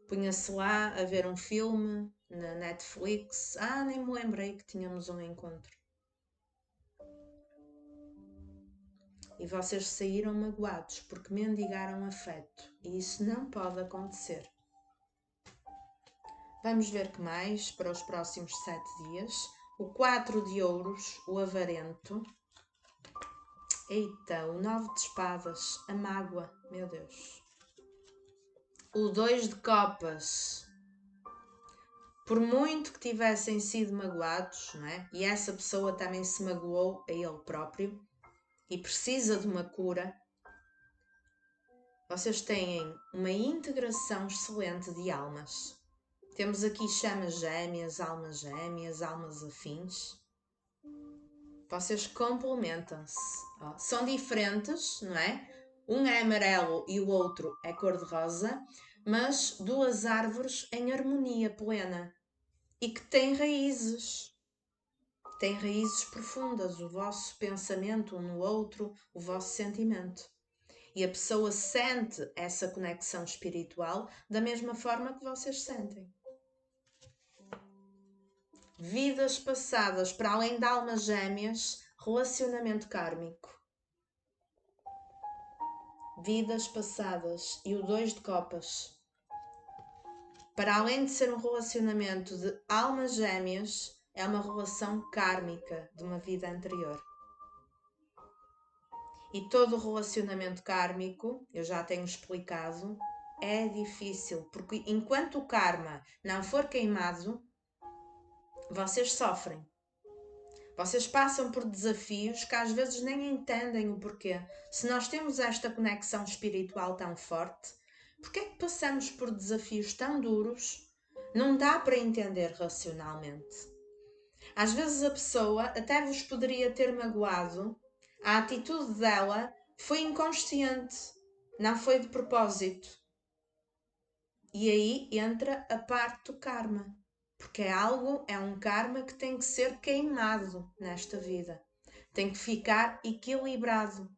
Punha-se lá a ver um filme na Netflix. Nem me lembrei que tínhamos um encontro. E vocês saíram magoados porque mendigaram afeto. E isso não pode acontecer. Vamos ver que mais para os próximos 7 dias. O 4 de ouros, o avarento. Eita, o 9 de espadas, a mágoa, meu Deus. O 2 de copas. Por muito que tivessem sido magoados, não é? E essa pessoa também se magoou a ele próprio e precisa de uma cura, vocês têm uma integração excelente de almas. Temos aqui chamas gêmeas, almas afins. Vocês complementam-se. São diferentes, não é? Um é amarelo e o outro é cor-de-rosa, mas duas árvores em harmonia plena e que têm raízes. Têm raízes profundas, o vosso pensamento um no outro, o vosso sentimento. E a pessoa sente essa conexão espiritual da mesma forma que vocês sentem. Vidas passadas, para além de almas gêmeas, relacionamento kármico. Vidas passadas e o 2 de copas. Para além de ser um relacionamento de almas gêmeas, é uma relação kármica de uma vida anterior. E todo o relacionamento kármico, eu já tenho explicado, é difícil, porque enquanto o karma não for queimado, vocês sofrem. Vocês passam por desafios que às vezes nem entendem o porquê. Se nós temos esta conexão espiritual tão forte, porquê é que passamos por desafios tão duros? Não dá para entender racionalmente. Às vezes a pessoa até vos poderia ter magoado, a atitude dela foi inconsciente, não foi de propósito. E aí entra a parte do karma. Porque é um karma que tem que ser queimado nesta vida. Tem que ficar equilibrado.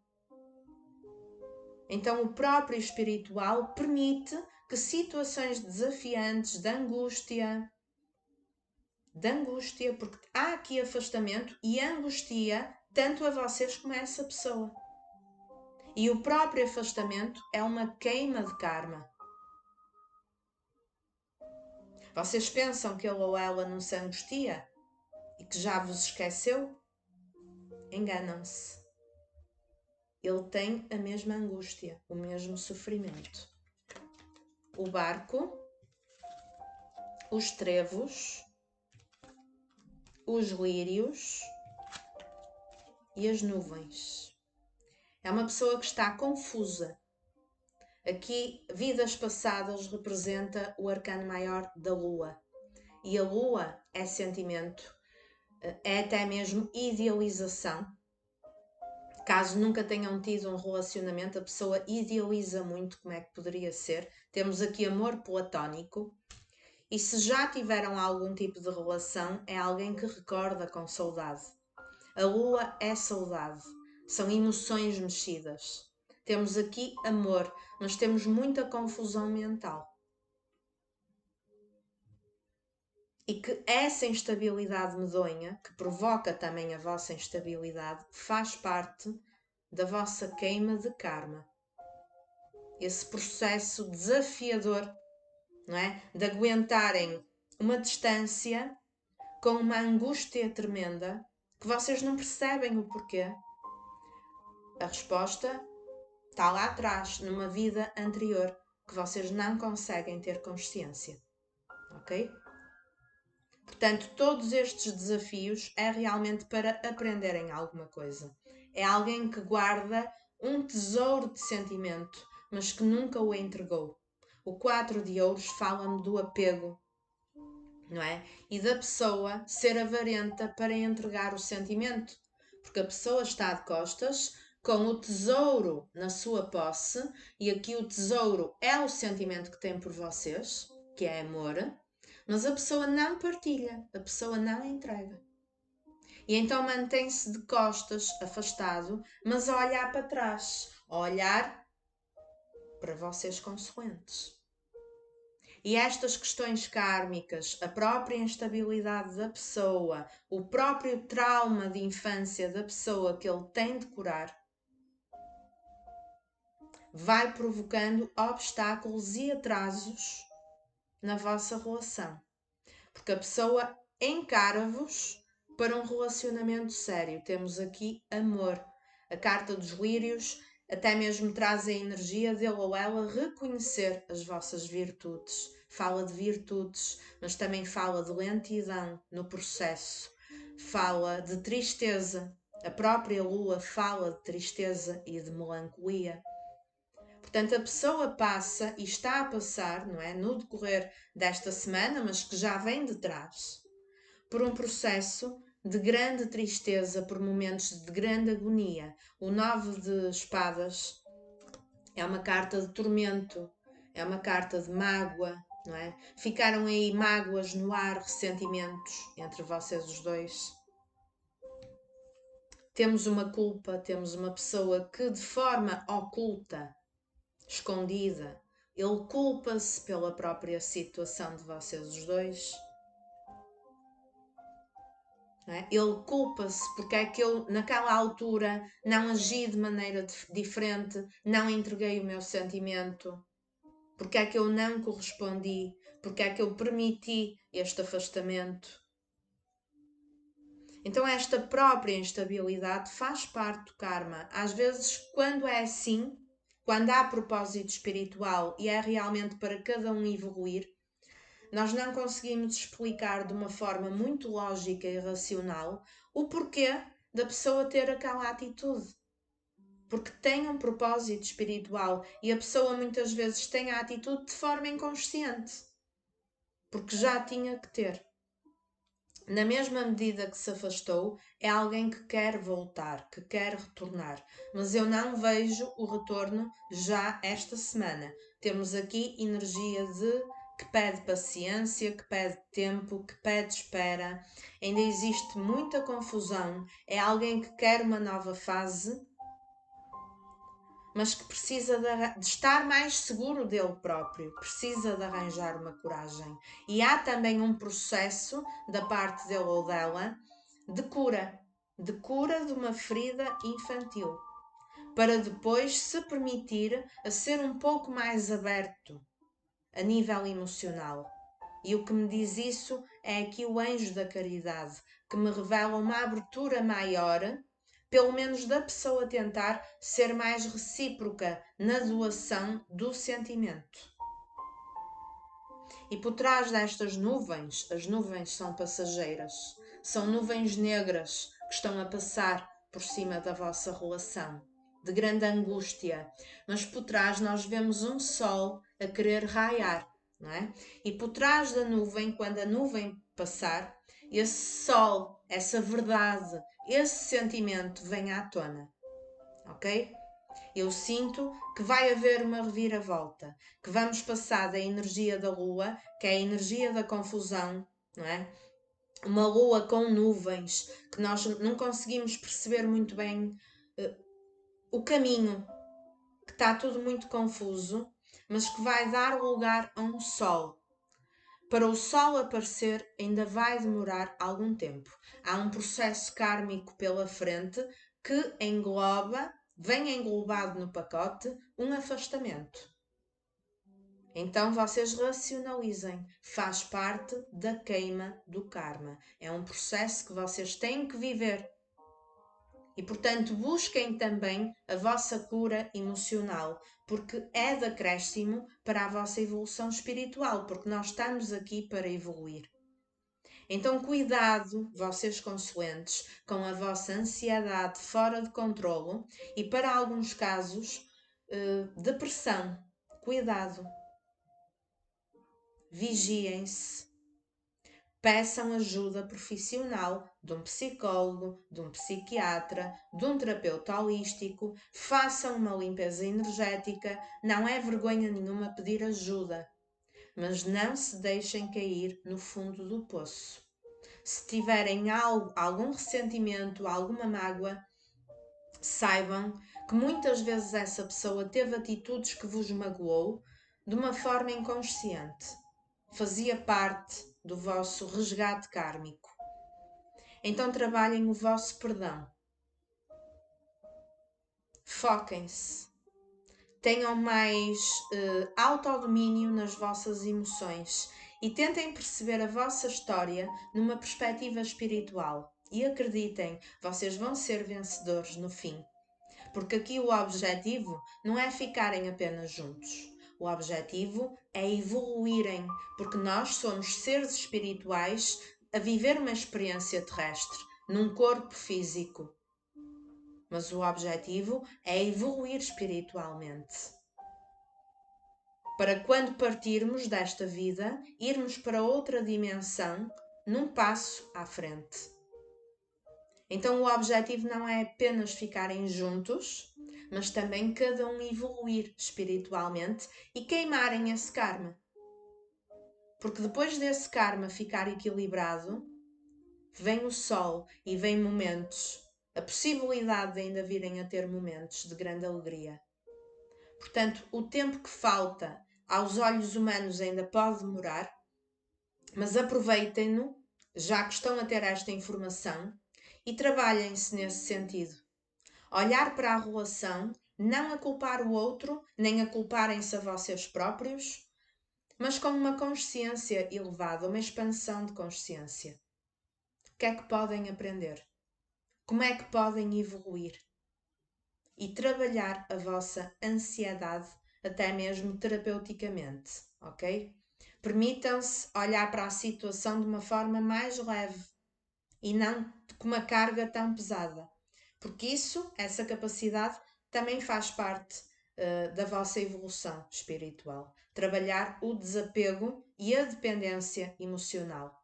Então o próprio espiritual permite que situações desafiantes, de angústia, porque há aqui afastamento e angustia tanto a vocês como a essa pessoa. E o próprio afastamento é uma queima de karma. Vocês pensam que ele ou ela não se angustia e que já vos esqueceu? Enganam-se. Ele tem a mesma angústia, o mesmo sofrimento. O barco, os trevos, os lírios e as nuvens. É uma pessoa que está confusa. Aqui, vidas passadas representa o arcano maior da lua. E a lua é sentimento, é até mesmo idealização. Caso nunca tenham tido um relacionamento, a pessoa idealiza muito como é que poderia ser. Temos aqui amor platónico. E se já tiveram algum tipo de relação, é alguém que recorda com saudade. A lua é saudade. São emoções mexidas. Temos aqui amor, mas temos muita confusão mental. E que essa instabilidade medonha, que provoca também a vossa instabilidade, faz parte da vossa queima de karma. Esse processo desafiador, não é? De aguentarem uma distância com uma angústia tremenda que vocês não percebem o porquê. A resposta está lá atrás, numa vida anterior, que vocês não conseguem ter consciência. Ok? Portanto, todos estes desafios é realmente para aprenderem alguma coisa. É alguém que guarda um tesouro de sentimento, mas que nunca o entregou. O 4 de ouros fala-me do apego, não é? E da pessoa ser avarenta para entregar o sentimento. Porque a pessoa está de costas com o tesouro na sua posse, e aqui o tesouro é o sentimento que tem por vocês, que é amor, mas a pessoa não partilha, a pessoa não entrega. E então mantém-se de costas, afastado, mas a olhar para trás, a olhar para vocês consoantes. E estas questões kármicas, a própria instabilidade da pessoa, o próprio trauma de infância da pessoa que ele tem de curar, vai provocando obstáculos e atrasos na vossa relação. Porque a pessoa encara-vos para um relacionamento sério. Temos aqui amor. A carta dos lírios até mesmo traz a energia dele ou ela reconhecer as vossas virtudes. Fala de virtudes, mas também fala de lentidão no processo. Fala de tristeza. A própria lua fala de tristeza e de melancolia. Portanto, a pessoa passa e está a passar, não é, no decorrer desta semana, mas que já vem de trás, por um processo de grande tristeza, por momentos de grande agonia. O 9 de espadas é uma carta de tormento, é uma carta de mágoa, não é? Ficaram aí mágoas no ar, ressentimentos entre vocês os dois. Temos uma culpa, temos uma pessoa que de forma oculta, escondida, ele culpa-se pela própria situação de vocês os dois. É? Ele culpa-se porque é que eu, naquela altura, não agi de maneira diferente, não entreguei o meu sentimento, porque é que eu não correspondi, porque é que eu permiti este afastamento. Então esta própria instabilidade faz parte do karma. Às vezes, quando é assim, quando há propósito espiritual e é realmente para cada um evoluir, nós não conseguimos explicar de uma forma muito lógica e racional o porquê da pessoa ter aquela atitude. Porque tem um propósito espiritual e a pessoa muitas vezes tem a atitude de forma inconsciente. Porque já tinha que ter. Na mesma medida que se afastou, é alguém que quer voltar, que quer retornar. Mas eu não vejo o retorno já esta semana. Temos aqui energia que pede paciência, que pede tempo, que pede espera. Ainda existe muita confusão. É alguém que quer uma nova fase, mas que precisa de estar mais seguro dele próprio, precisa de arranjar uma coragem. E há também um processo da parte dele ou dela de cura de uma ferida infantil, para depois se permitir a ser um pouco mais aberto a nível emocional. E o que me diz isso é aqui o anjo da caridade, que me revela uma abertura maior, pelo menos da pessoa tentar ser mais recíproca na doação do sentimento. E por trás destas nuvens, as nuvens são passageiras, são nuvens negras que estão a passar por cima da vossa relação, de grande angústia, mas por trás nós vemos um sol a querer raiar, não é? E por trás da nuvem, quando a nuvem passar, esse sol, essa verdade, esse sentimento vem à tona, ok? Eu sinto que vai haver uma reviravolta, que vamos passar da energia da lua, que é a energia da confusão, não é? Uma lua com nuvens, que nós não conseguimos perceber muito bem o caminho, que está tudo muito confuso, mas que vai dar lugar a um sol. Para o sol aparecer ainda vai demorar algum tempo. Há um processo kármico pela frente que engloba, vem englobado no pacote, um afastamento. Então vocês racionalizem, faz parte da queima do karma. É um processo que vocês têm que viver. E portanto busquem também a vossa cura emocional, porque é de acréscimo para a vossa evolução espiritual, porque nós estamos aqui para evoluir. Então cuidado, vocês consoantes, com a vossa ansiedade fora de controlo e para alguns casos, depressão. Cuidado. Vigiem-se. Peçam ajuda profissional de um psicólogo, de um psiquiatra, de um terapeuta holístico, façam uma limpeza energética, não é vergonha nenhuma pedir ajuda, mas não se deixem cair no fundo do poço. Se tiverem algum ressentimento, alguma mágoa, saibam que muitas vezes essa pessoa teve atitudes que vos magoou de uma forma inconsciente. Fazia parte do vosso resgate kármico. Então trabalhem o vosso perdão. Foquem-se. Tenham mais autodomínio nas vossas emoções e tentem perceber a vossa história numa perspectiva espiritual. E acreditem, vocês vão ser vencedores no fim. Porque aqui o objetivo não é ficarem apenas juntos. O objetivo é evoluírem, porque nós somos seres espirituais a viver uma experiência terrestre, num corpo físico. Mas o objetivo é evoluir espiritualmente. Para quando partirmos desta vida, irmos para outra dimensão, num passo à frente. Então o objetivo não é apenas ficarem juntos, mas também cada um evoluir espiritualmente e queimarem esse karma. Porque depois desse karma ficar equilibrado, vem o sol e vem momentos, a possibilidade de ainda virem a ter momentos de grande alegria. Portanto, o tempo que falta aos olhos humanos ainda pode demorar, mas aproveitem-no, já que estão a ter esta informação, e trabalhem-se nesse sentido. Olhar para a relação, não a culpar o outro, nem a culparem-se a vocês próprios, mas com uma consciência elevada, uma expansão de consciência. O que é que podem aprender? Como é que podem evoluir? E trabalhar a vossa ansiedade, até mesmo terapeuticamente, ok? Permitam-se olhar para a situação de uma forma mais leve e não com uma carga tão pesada. Porque essa capacidade, também faz parte da vossa evolução espiritual. Trabalhar o desapego e a dependência emocional.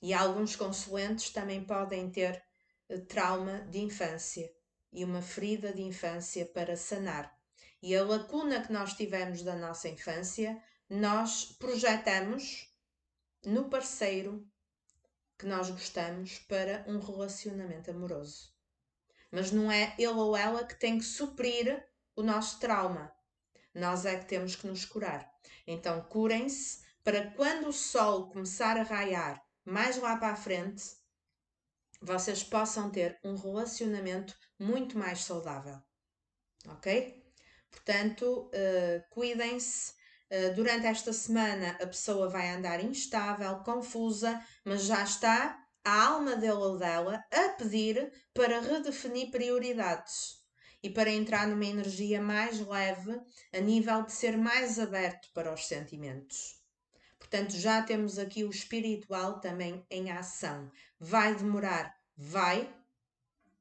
E alguns consulentes também podem ter trauma de infância e uma ferida de infância para sanar. E a lacuna que nós tivemos da nossa infância, nós projetamos no parceiro que nós gostamos para um relacionamento amoroso. Mas não é ele ou ela que tem que suprir o nosso trauma. Nós é que temos que nos curar. Então curem-se para quando o sol começar a raiar mais lá para a frente, vocês possam ter um relacionamento muito mais saudável. Ok? Portanto, cuidem-se. Durante esta semana a pessoa vai andar instável, confusa, mas já está a alma dele ou dela a pedir para redefinir prioridades e para entrar numa energia mais leve, a nível de ser mais aberto para os sentimentos. Portanto, já temos aqui o espiritual também em ação. Vai demorar? Vai.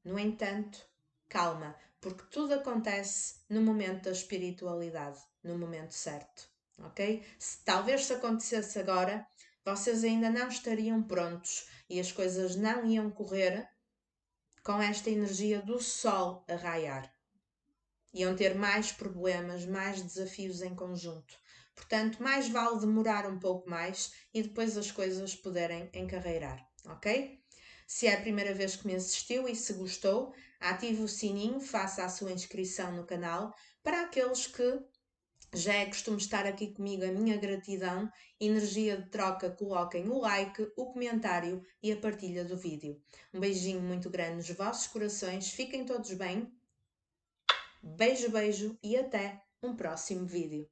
No entanto, calma, porque tudo acontece no momento da espiritualidade, no momento certo, ok? Talvez se acontecesse agora, vocês ainda não estariam prontos e as coisas não iam correr com esta energia do sol a raiar. Iam ter mais problemas, mais desafios em conjunto. Portanto, mais vale demorar um pouco mais e depois as coisas poderem encarreirar, ok? Se é a primeira vez que me assistiu e se gostou, ative o sininho, faça a sua inscrição no canal. Para aqueles que já é costume estar aqui comigo, a minha gratidão, energia de troca, coloquem o like, o comentário e a partilha do vídeo. Um beijinho muito grande nos vossos corações, fiquem todos bem. Beijo, beijo e até um próximo vídeo.